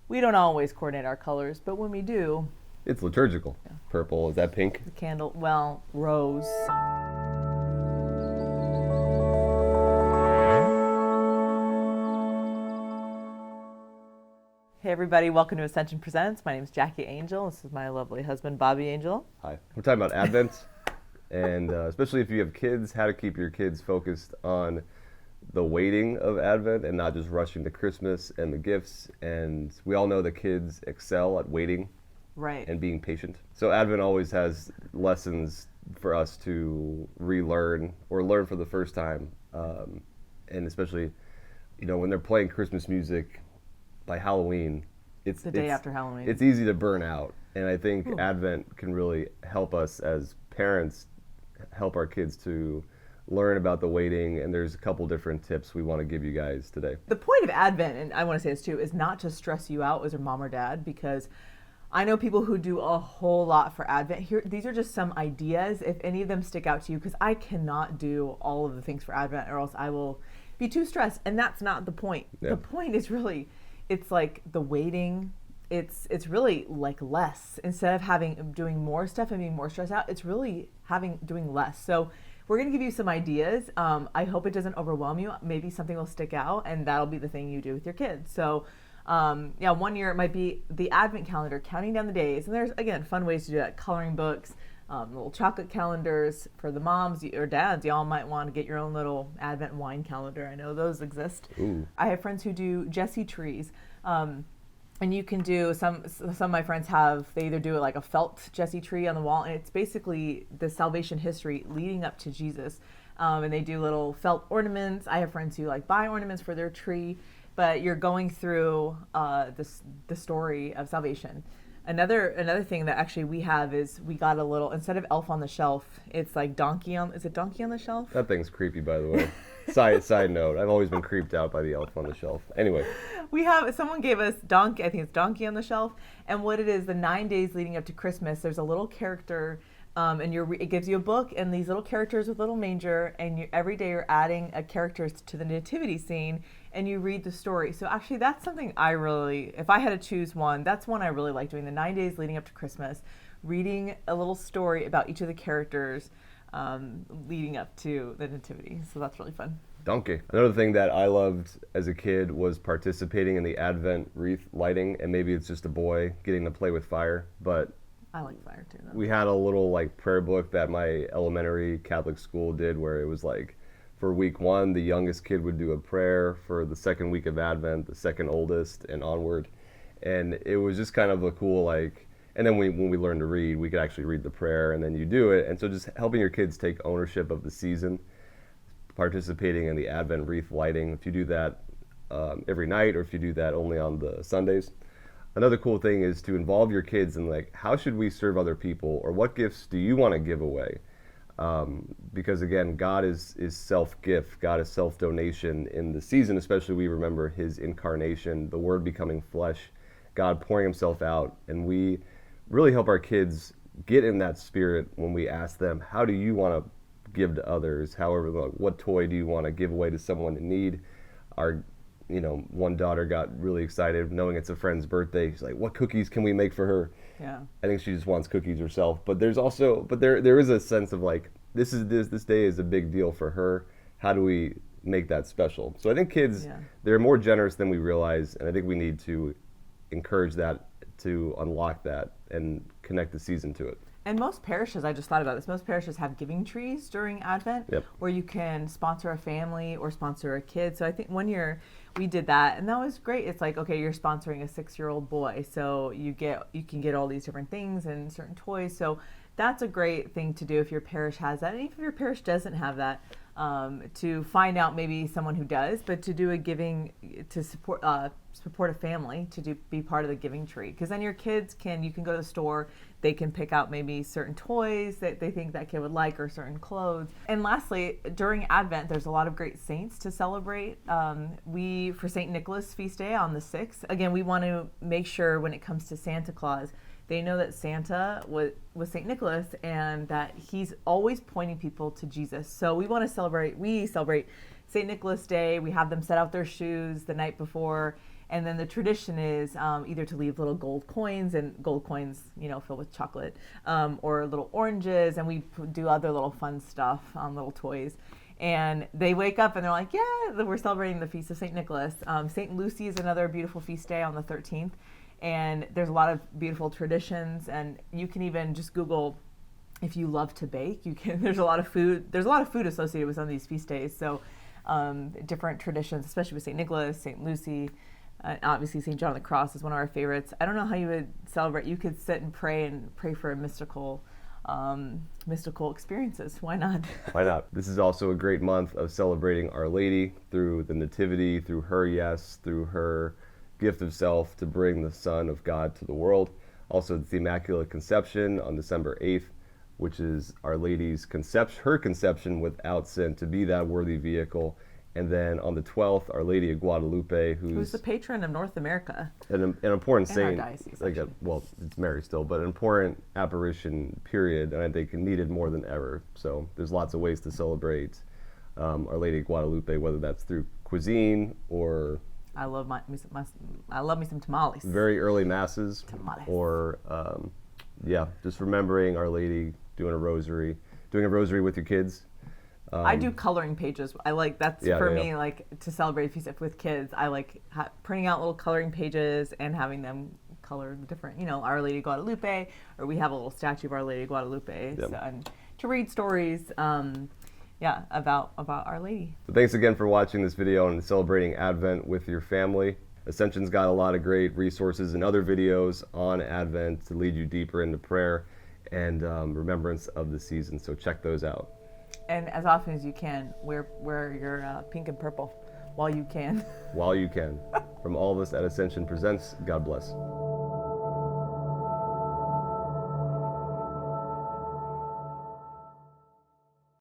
We don't always coordinate our colors, but when we do, It's liturgical. Yeah. Purple, is that pink? the candle, well, rose. Hey everybody, welcome to Ascension Presents. My name is Jackie Angel. This is my lovely husband, Bobby Angel. Hi. We're talking about Advent, and especially if you have kids, how to keep your kids focused on the waiting of Advent and not just rushing to Christmas and the gifts. And we all know that kids excel at waiting Right. and being patient. So Advent always has lessons for us to relearn or learn for the first time. And especially, when they're playing Christmas music by Halloween, it's The day after Halloween. It's easy to burn out. And I think Ooh. Advent can really help us as parents help our kids to learn about the waiting. And there's a couple different tips we want to give you guys today. The point of Advent, and I want to say this too, is not to stress you out as your mom or dad, because I know people who do a whole lot for Advent. Here, these are just some ideas. If any of them stick out to you, because I cannot do all of the things for Advent, or else I will be too stressed. And that's not the point. Yeah. The point is really, it's like the waiting. It's really like less. Instead of doing more stuff and being more stressed out, it's really doing less. So we're going to give you some ideas. I hope it doesn't overwhelm you. Maybe something will stick out, and that'll be the thing you do with your kids. So, 1 year it might be the Advent calendar, counting down the days. And there's, again, fun ways to do that. Coloring books, little chocolate calendars for the moms or dads. Y'all might want to get your own little Advent wine calendar. I know those exist. Ooh. I have friends who do Jesse trees. And you can do some of my friends they either do it like a felt Jesse tree on the wall, and it's basically the salvation history leading up to Jesus. And they do little felt ornaments. I have friends who buy ornaments for their tree, but you're going through the story of salvation. Another thing that actually we have is we got a little, instead of elf on the shelf, it's like is it donkey on the shelf? That thing's creepy, by the way. Side note, I've always been creeped out by the elf on the shelf. Anyway. Someone gave us donkey, I think it's donkey on the shelf. And what it is, the 9 days leading up to Christmas, there's a little character, and it gives you a book and these little characters with little manger, and every day you're adding a character to the nativity scene, and you read the story. So actually that's something if I had to choose one, that's one I really like doing, the 9 days leading up to Christmas, reading a little story about each of the characters leading up to the nativity. So that's really fun. Donkey. Another thing that I loved as a kid was participating in the Advent wreath lighting, and maybe it's just a boy getting to play with fire, but I like fire too, though. we had a little prayer book that my elementary Catholic school did, where it was for week 1, the youngest kid would do a prayer. For the second week of Advent, the second oldest, and onward. And it was just kind of a cool, and then when we learned to read, we could actually read the prayer, and then you do it. And so just helping your kids take ownership of the season, participating in the Advent wreath lighting, if you do that every night, or if you do that only on the Sundays. Another cool thing is to involve your kids in how should we serve other people, or what gifts do you want to give away? Because again, God is self-gift. God is self-donation. In the season especially, we remember his incarnation, the Word becoming flesh, God pouring himself out. And we really help our kids get in that spirit when we ask them, how do you want to give to others? However, what toy do you want to give away to someone in need? Our one daughter got really excited knowing it's a friend's birthday. She's like, what cookies can we make for her? Yeah. I think she just wants cookies herself. But there is a sense of this day is a big deal for her. How do we make that special? So I think kids, they're more generous than we realize, and I think we need to encourage that, to unlock that and connect the season to it. And most parishes, I just thought about this, most parishes have giving trees during Advent. Yep. Where you can sponsor a family or sponsor a kid. So I think 1 year we did that, and that was great. It's okay, you're sponsoring a 6-year-old boy, so you can get all these different things and certain toys. So that's a great thing to do if your parish has that. And even if your parish doesn't have that, to find out maybe someone who does, but to do a giving to support a family, to be part of the giving tree. Because then your kids you can go to the store, they can pick out maybe certain toys that they think that kid would like, or certain clothes. And lastly, during Advent, there's a lot of great saints to celebrate. For St. Nicholas Feast Day on the 6th, again, we want to make sure when it comes to Santa Claus, they know that Santa was St. Nicholas, and that he's always pointing people to Jesus. So we celebrate St. Nicholas Day. We have them set out their shoes the night before, And then the tradition is either to leave little gold coins, and gold coins, filled with chocolate, or little oranges, and we do other little fun stuff, little toys. And they wake up and they're like, yeah, we're celebrating the Feast of St. Nicholas. St. Lucy is another beautiful feast day on the 13th. And there's a lot of beautiful traditions, and you can even just Google, if you love to bake, you can. There's a lot of food associated with some of these feast days. So different traditions, especially with St. Nicholas, St. Lucy, obviously St. John of the Cross is one of our favorites. I don't know how you would celebrate. You could sit and pray for a mystical experiences. Why not? Why not? This is also a great month of celebrating Our Lady through the Nativity, through her yes, through her gift of self to bring the Son of God to the world. Also, it's the Immaculate Conception on December 8th, which is Our Lady's her conception without sin, to be that worthy vehicle. And then on the 12th, Our Lady of Guadalupe, who's the patron of North America. An important saint. Diocese, it's Mary still, but an important apparition period, and I think needed more than ever. So there's lots of ways to celebrate Our Lady of Guadalupe, whether that's through cuisine or I love me some tamales. Very early masses, tamales. Or just remembering Our Lady, doing a rosary with your kids. I do coloring pages. I like me, like to celebrate Feast with kids. I like printing out little coloring pages and having them color the different, Our Lady of Guadalupe, or we have a little statue of Our Lady of Guadalupe, Yep. and to read stories, about Our Lady. So thanks again for watching this video and celebrating Advent with your family. Ascension's got a lot of great resources and other videos on Advent to lead you deeper into prayer and remembrance of the season. So check those out. And as often as you can, wear your pink and purple while you can. While you can. From all of us at Ascension Presents, God bless.